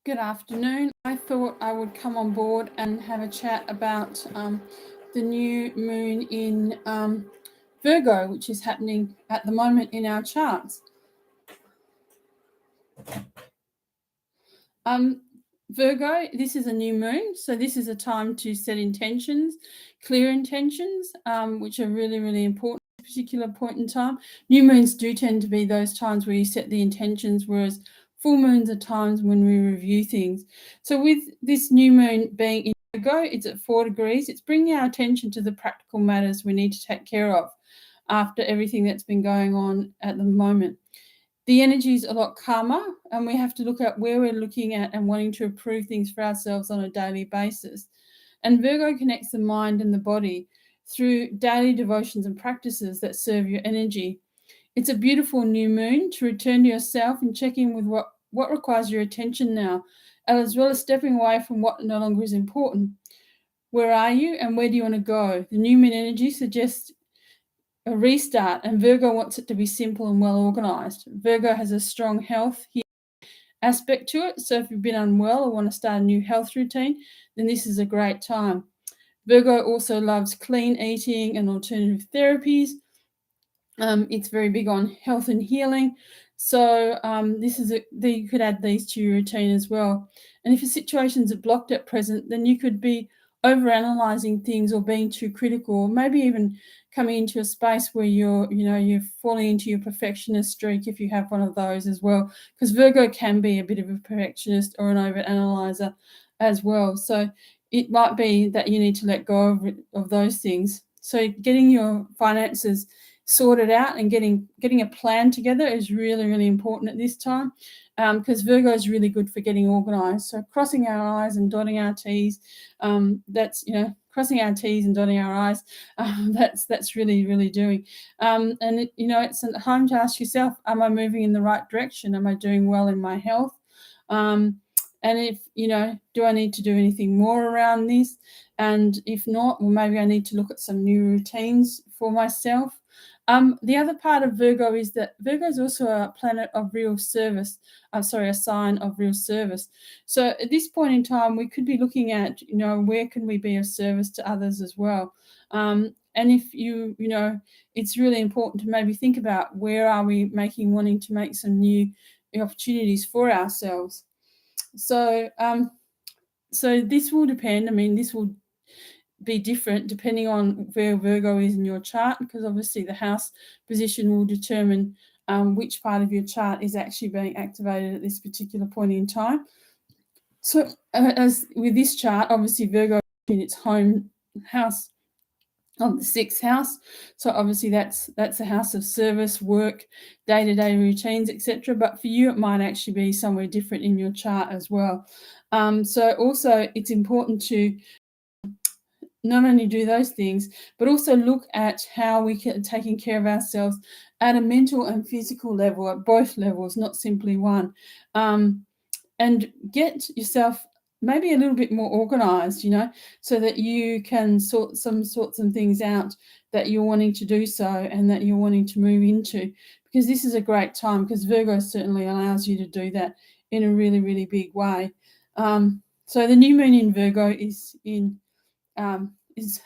Good afternoon. I thought I would come on board and have a chat about the new moon in Virgo, which is happening at the moment in our charts. Virgo, this is a new moon, so this is a time to set intentions, clear intentions, which are really, really important at a particular point in time. New moons do tend to be those times where you set the intentions, whereas full moons are times when we review things. So with this new moon being in Virgo, it's at 4 degrees. It's bringing our attention to the practical matters we need to take care of after everything that's been going on at the moment. The energy is a lot calmer, and we have to look at where we're looking at and wanting to improve things for ourselves on a daily basis. And Virgo connects the mind and the body through daily devotions and practices that serve your energy. It's a beautiful new moon to return to yourself and check in with what requires your attention now, as well as stepping away from what no longer is important. Where are you and where do you want to go? The new moon energy suggests a restart, and Virgo wants it to be simple and well organized. Virgo has a strong health aspect to it, so if you've been unwell or want to start a new health routine, then this is a great time. Virgo also loves clean eating and alternative therapies. It's very big on health and healing. So you could add these to your routine as well. And if your situations are blocked at present, then you could be overanalyzing things or being too critical, or maybe even coming into a space where you're falling into your perfectionist streak if you have one of those as well. Because Virgo can be a bit of a perfectionist or an overanalyzer as well. So it might be that you need to let go of those things. So getting your finances sorted out and getting a plan together is really, really important at this time, because Virgo is really good for getting organized. So crossing our I's and dotting our T's, that's crossing our T's and dotting our I's, that's really, really doing. And it's a time to ask yourself, am I moving in the right direction? Am I doing well in my health? And if do I need to do anything more around this? And if not, well, maybe I need to look at some new routines for myself. The other part of Virgo is that Virgo is also a planet of real service. A sign of real service. So at this point in time, we could be looking at, where can we be of service to others as well. And if it's really important to maybe think about where are we wanting to make some new opportunities for ourselves. So this will depend. This will be different depending on where Virgo is in your chart, because obviously the house position will determine which part of your chart is actually being activated at this particular point in time. So as with this chart, obviously Virgo in its home house of the 6th house, so obviously that's a house of service, work, day-to-day routines, etc. But for you, it might actually be somewhere different in your chart as well. So also it's important to not only do those things, but also look at how we can taking care of ourselves at a mental and physical level, at both levels, not simply one. And get yourself maybe a little bit more organized, so that you can sort some things out that you're wanting to do so and that you're wanting to move into, because this is a great time, because Virgo certainly allows you to do that in a really, really big way. So the new moon in Virgo is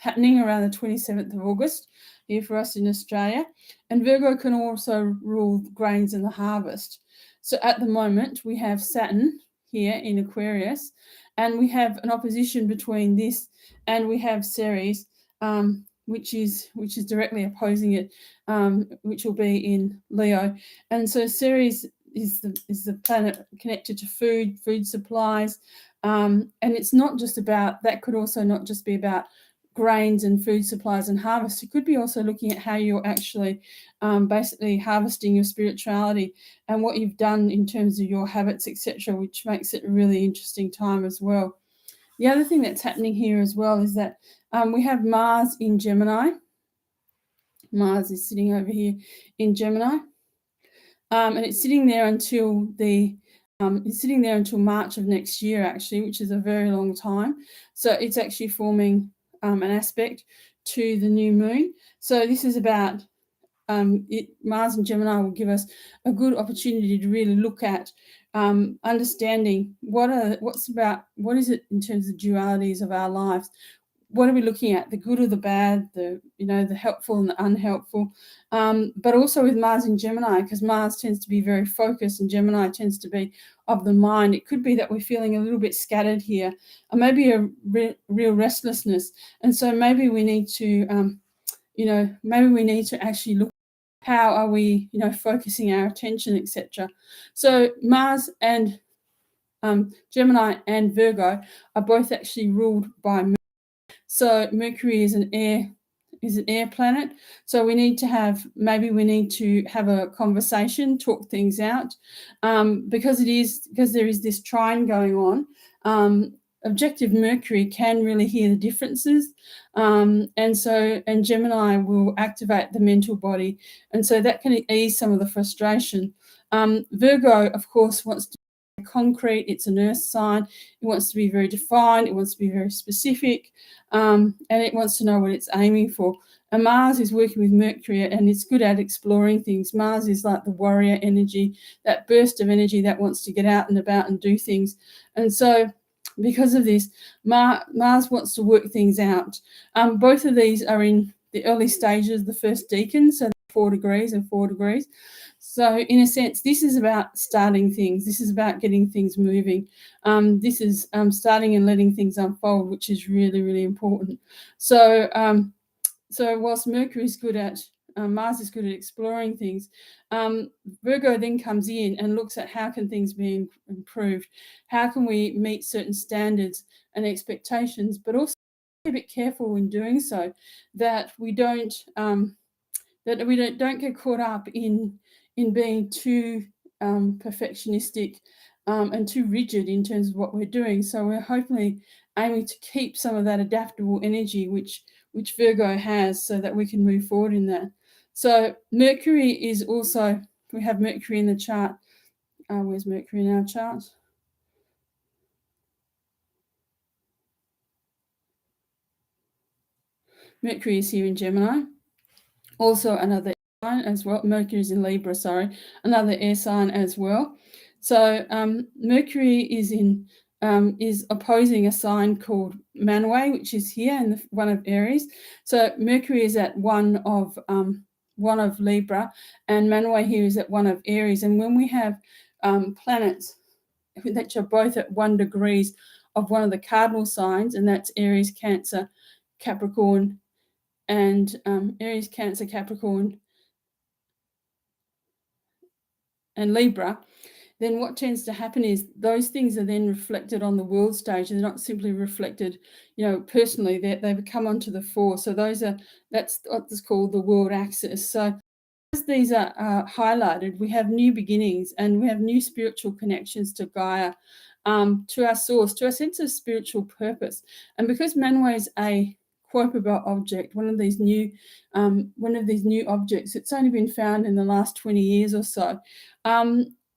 happening around the 27th of August here for us in Australia. And Virgo can also rule grains and the harvest. So at the moment, we have Saturn here in Aquarius, and we have an opposition between this, and we have Ceres, which is directly opposing it, which will be in Leo. And so Ceres is the planet connected to food supplies, and it's not just about that. Could also not just be about grains and food supplies and harvest. It could be also looking at how you're actually basically harvesting your spirituality and what you've done in terms of your habits, etc., which makes it a really interesting time as well. The other thing that's happening here as well is that we have Mars in Gemini. Mars is sitting over here in Gemini, and it's sitting there until March of next year, actually, which is a very long time. So it's actually forming an aspect to the new moon. So this is about Mars and Gemini will give us a good opportunity to really look at understanding what is it in terms of dualities of our lives. What are we looking at? The good or the bad, the helpful and the unhelpful. But also with Mars and Gemini, because Mars tends to be very focused and Gemini tends to be of the mind. It could be that we're feeling a little bit scattered here, or maybe a real restlessness. And so maybe we need to, actually look at how are we, focusing our attention, etc. So Mars and Gemini and Virgo are both actually ruled by Mercury. So Mercury is an air planet. So we need to have a conversation, talk things out, because there is this trine going on. Objective Mercury can really hear the differences, and Gemini will activate the mental body, and so that can ease some of the frustration. Virgo, of course, wants to be concrete. It's an earth sign. It wants to be very defined. It wants to be very specific, and it wants to know what it's aiming for. And Mars is working with Mercury, and it's good at exploring things. Mars is like the warrior energy, that burst of energy that wants to get out and about and do things. And so because of this, Mars wants to work things out. Both of these are in the early stages, the first decan, so 4 degrees and 4 degrees. So in a sense, this is about starting things. This is about getting things moving. This is starting and letting things unfold, which is really, really important. So whilst Mercury is good at Mars is good at exploring things. Virgo then comes in and looks at how can things be improved, how can we meet certain standards and expectations, but also be a bit careful in doing so that we don't don't get caught up in being too perfectionistic and too rigid in terms of what we're doing. So we're hopefully aiming to keep some of that adaptable energy which Virgo has, so that we can move forward in that. So Mercury is also, we have Mercury in the chart. Where's Mercury in our chart? Mercury is here in Gemini. Also another air sign as well. Mercury is in Libra, sorry. Another air sign as well. So Mercury is opposing a sign called Manway, which is here in one of Aries. So Mercury is at one of Libra, and Manway here is at one of Aries. And when we have planets that are both at 1 degrees of one of the cardinal signs, and that's Aries, Cancer, Capricorn, and Aries, Cancer, Capricorn, and Libra, then what tends to happen is those things are then reflected on the world stage. They're not simply reflected, personally. They come onto the fore. So that's what's called the world axis. So as these are highlighted, we have new beginnings and we have new spiritual connections to Gaia, to our source, to our sense of spiritual purpose. And because Manway is a quotable object, one of these new objects, it's only been found in the last 20 years or so.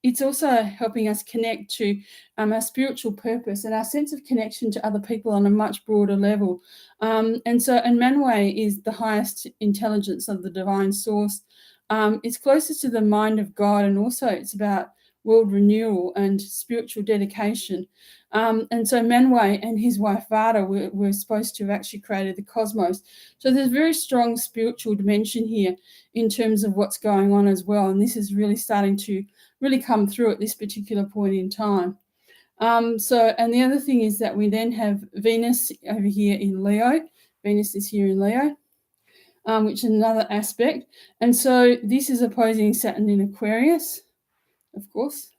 It's also helping us connect to our spiritual purpose and our sense of connection to other people on a much broader level. And Manway is the highest intelligence of the divine source. It's closest to the mind of God, and also it's about world renewal and spiritual dedication. And so Manway and his wife Vada were supposed to have actually created the cosmos. So there's a very strong spiritual dimension here in terms of what's going on as well. And this is really starting to really come through at this particular point in time. And the other thing is that we then have Venus over here in Leo. Venus is here in Leo, which is another aspect. And so this is opposing Saturn in Aquarius, of course,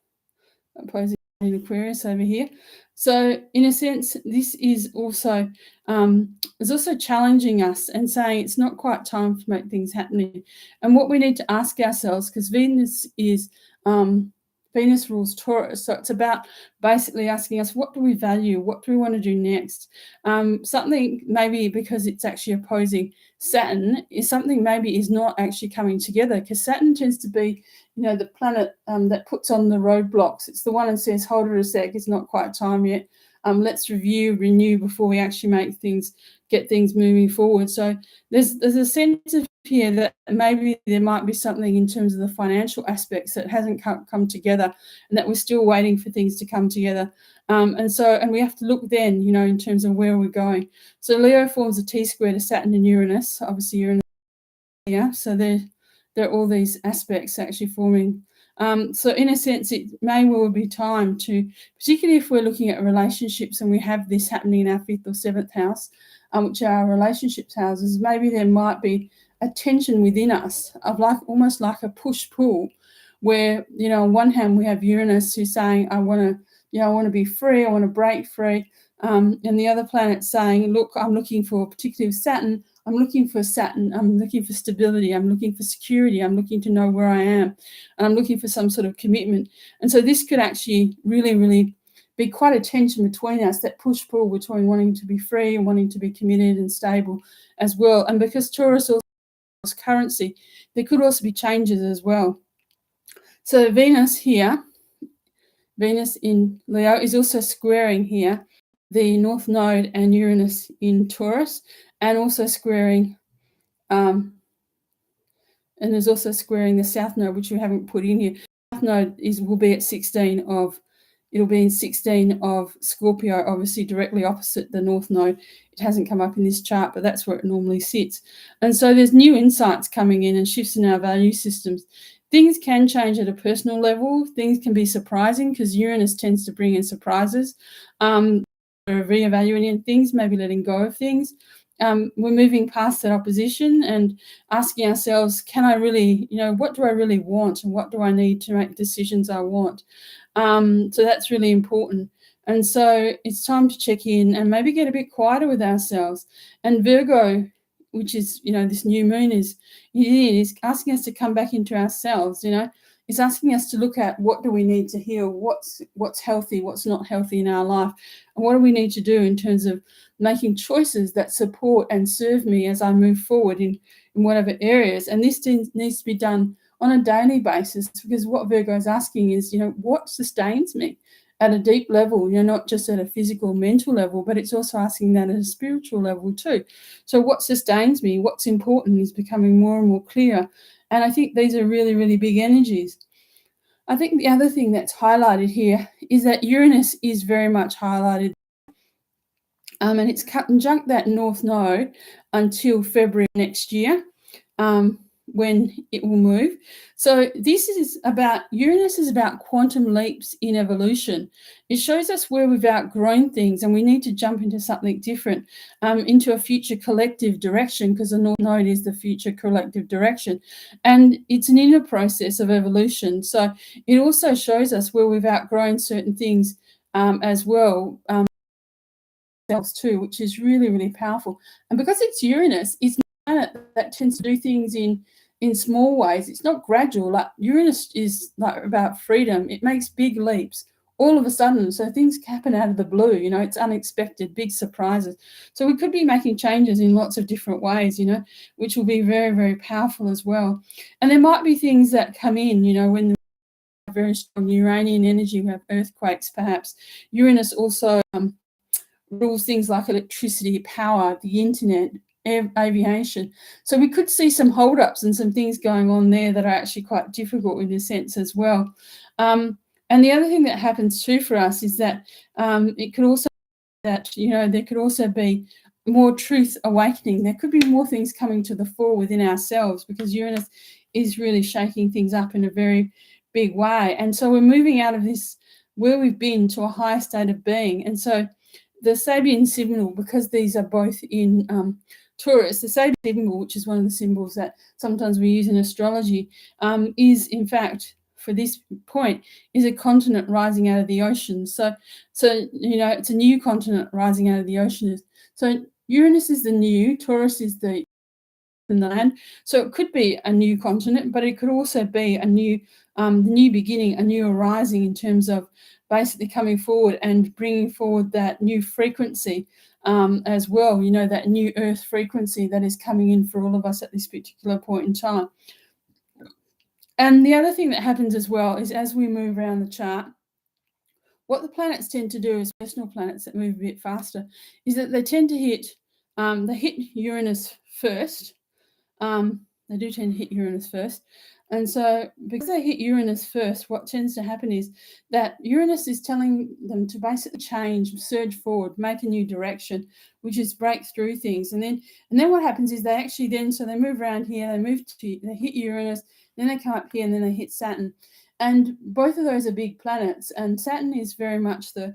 opposing in Aquarius over here. So in a sense, this is also challenging us and saying it's not quite time to make things happening. And what we need to ask ourselves, because Venus rules Taurus, so it's about basically asking us, what do we value? What do we want to do next? Something maybe because it's actually opposing Saturn is something maybe is not actually coming together, because Saturn tends to be, the planet that puts on the roadblocks. It's the one that says, hold it a sec, it's not quite time yet. let's renew before we actually get things moving forward. So there's a sense of here that maybe there might be something in terms of the financial aspects that hasn't come together, and that we're still waiting for things to come together. And we have to look then, in terms of where we're going. So Leo forms a T-square to Saturn and Uranus. Obviously, Uranus, yeah. So there are all these aspects actually forming. So in a sense, it may well be time to, particularly if we're looking at relationships and we have this happening in our 5th or 7th house, which are our relationships houses, maybe there might be a tension within us of almost like a push-pull, where, on one hand we have Uranus who's saying, I want to be free, I want to break free. And the other planet saying, look, I'm looking for, particularly with Saturn, I'm looking for stability, I'm looking for security, I'm looking to know where I am, and I'm looking for some sort of commitment. And so this could actually really, really be quite a tension between us, that push-pull between wanting to be free and wanting to be committed and stable as well. And because Taurus also has currency, there could also be changes as well. So Venus here, Venus in Leo, is also squaring here the North Node and Uranus in Taurus, and also squaring, and there's also squaring the South Node, which we haven't put in here. South Node will be at 16 of Scorpio, obviously directly opposite the North Node. It hasn't come up in this chart, but that's where it normally sits. And so there's new insights coming in and shifts in our value systems. Things can change at a personal level. Things can be surprising because Uranus tends to bring in surprises. We're reevaluating things, maybe letting go of things. We're moving past that opposition and asking ourselves, can I really, what do I really want, and what do I need to make decisions I want? So that's really important. And so it's time to check in and maybe get a bit quieter with ourselves. And Virgo, which is, this new moon is asking us to come back into ourselves, it's asking us to look at what do we need to heal, what's healthy, what's not healthy in our life, and what do we need to do in terms of making choices that support and serve me as I move forward in whatever areas. And this needs to be done on a daily basis, because what Virgo is asking is, what sustains me at a deep level, not just at a physical, mental level, but it's also asking that at a spiritual level too. So what sustains me, what's important, is becoming more and more clear. And I think these are really, really big energies. I think the other thing that's highlighted here is that Uranus is very much highlighted. And it's conjunct that North Node until February next year, when it will move. So Uranus is about quantum leaps in evolution. It shows us where we've outgrown things and we need to jump into something different, into a future collective direction, because the North Node is the future collective direction. And it's an inner process of evolution. So it also shows us where we've outgrown certain things as well, too, which is really, really powerful. And because it's Uranus, it's not that tends to do things in small ways. It's not gradual. Like Uranus is like about freedom. It makes big leaps all of a sudden. So things happen out of the blue, it's unexpected, big surprises. So we could be making changes in lots of different ways, which will be very, very powerful as well. And there might be things that come in, when we have very strong Uranian energy, we have earthquakes perhaps. Uranus also rules things like electricity, power, the internet, aviation. So we could see some holdups and some things going on there that are actually quite difficult in a sense as well. And the other thing that happens too for us is that it could also there could also be more truth awakening. There could be more things coming to the fore within ourselves, because Uranus is really shaking things up in a very big way. And so we're moving out of this where we've been to a higher state of being. And so the Sabian symbol, because these are both in Taurus, the Sabian symbol, which is one of the symbols that sometimes we use in astrology, is in fact, for this point, is a continent rising out of the ocean. So it's a new continent rising out of the ocean. So Uranus is the new, Taurus is the land. So it could be a new continent, but it could also be a new beginning, a new arising in terms of basically coming forward and bringing forward that new frequency as well, that new earth frequency that is coming in for all of us at this particular point in time. And the other thing that happens as well is, as we move around the chart, what the planets tend to do, as personal planets that move a bit faster, is that they tend to hit they hit Uranus first. They do tend to hit Uranus first. And so because they hit Uranus first, what tends to happen is that Uranus is telling them to basically change, surge forward, make a new direction, which is break through things. And then what happens is they actually so they move around here, they hit Uranus, then they come up here, and then they hit Saturn. And both of those are big planets. And Saturn is very much the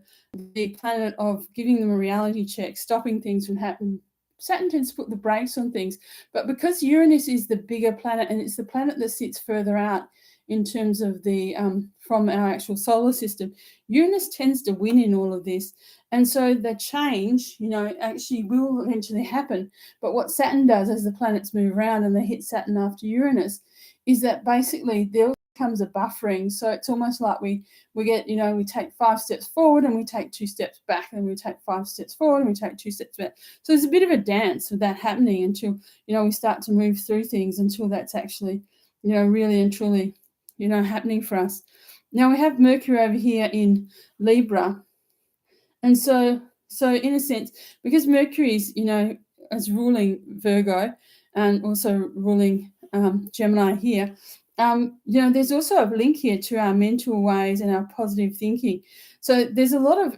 planet of giving them a reality check, stopping things from happening. Saturn tends to put the brakes on things, but because Uranus is the bigger planet and it's the planet that sits further out in terms of the from our actual solar system, Uranus tends to win in all of this. And so the change, actually will eventually happen. But what Saturn does as the planets move around and they hit Saturn after Uranus is that basically there comes a buffering. So it's almost like we get, we take 5 steps forward and we take 2 steps back, and we take 5 steps forward and we take 2 steps back. So there's a bit of a dance of that happening until, we start to move through things, until that's actually, really and truly, happening for us. Now we have Mercury over here in Libra. And so in a sense, because Mercury is, as ruling Virgo and also ruling Gemini here, there's also a link here to our mental ways and our positive thinking. So there's a lot of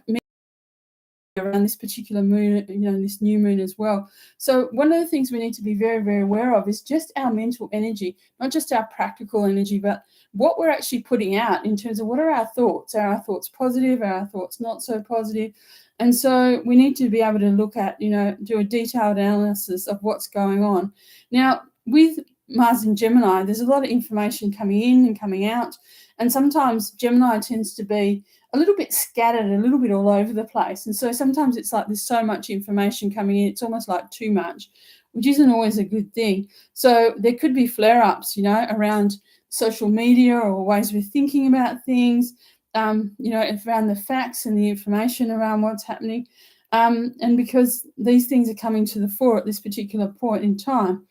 around this particular moon, this new moon as well. So one of the things we need to be very, very aware of is just our mental energy, not just our practical energy, but what we're actually putting out in terms of what are our thoughts. Are our thoughts positive? Are our thoughts not so positive? And so we need to be able to look at, do a detailed analysis of what's going on. Now, with Mars in Gemini, there's a lot of information coming in and coming out. And sometimes Gemini tends to be a little bit scattered, a little bit all over the place. And so sometimes it's like there's so much information coming in, it's almost like too much, which isn't always a good thing. So there could be flare-ups, around social media or ways we're thinking about things, around the facts and the information around what's happening. And because these things are coming to the fore at this particular point in time.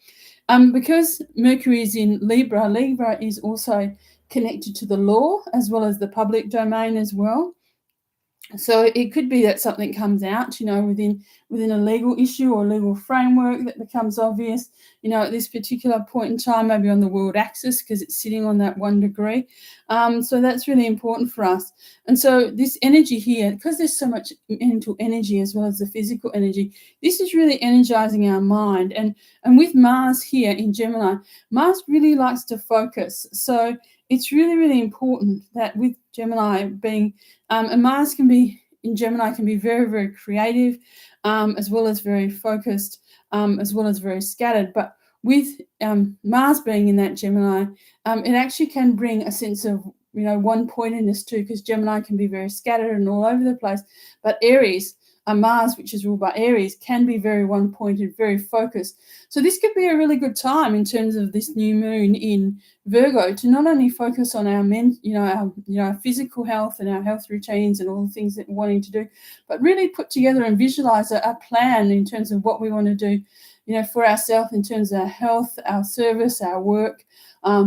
Because Mercury is in Libra, Libra is also connected to the law as well as the public domain as well. So it could be that something comes out, within a legal issue or legal framework that becomes obvious, at this particular point in time, maybe on the world axis because it's sitting on that 1 degree. So that's really important for us. And so this energy here, because there's so much mental energy as well as the physical energy, this is really energizing our mind. And with Mars here in Gemini, Mars really likes to focus. So it's really, really important that with Gemini being, and Mars in Gemini can be very, very creative, as well as very focused, as well as very scattered. But with Mars being in that Gemini, it actually can bring a sense of, one-pointedness too, because Gemini can be very scattered and all over the place. But Aries, Mars, which is ruled by Aries, can be very one-pointed, very focused. So this could be a really good time in terms of this new moon in Virgo to not only focus on our physical health and our health routines and all the things that we're wanting to do, but really put together and visualize a plan in terms of what we want to do, for ourselves in terms of our health, our service, our work,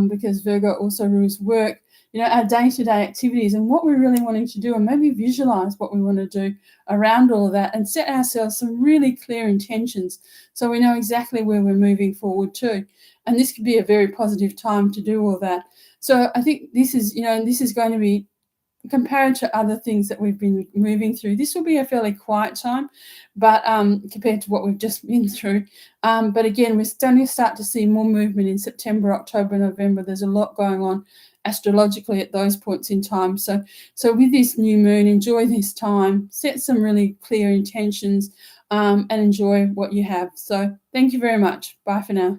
because Virgo also rules work. Our day-to-day activities and what we're really wanting to do, and maybe visualize what we want to do around all of that and set ourselves some really clear intentions so we know exactly where we're moving forward to. And this could be a very positive time to do all that. So I think this is going to be, compared to other things that we've been moving through, this will be a fairly quiet time, but compared to what we've just been through. But again, we're starting to start to see more movement in September, October, November. There's a lot going on astrologically at those points in time. So with this new moon, enjoy this time, set some really clear intentions, and enjoy what you have. So thank you very much. Bye for now.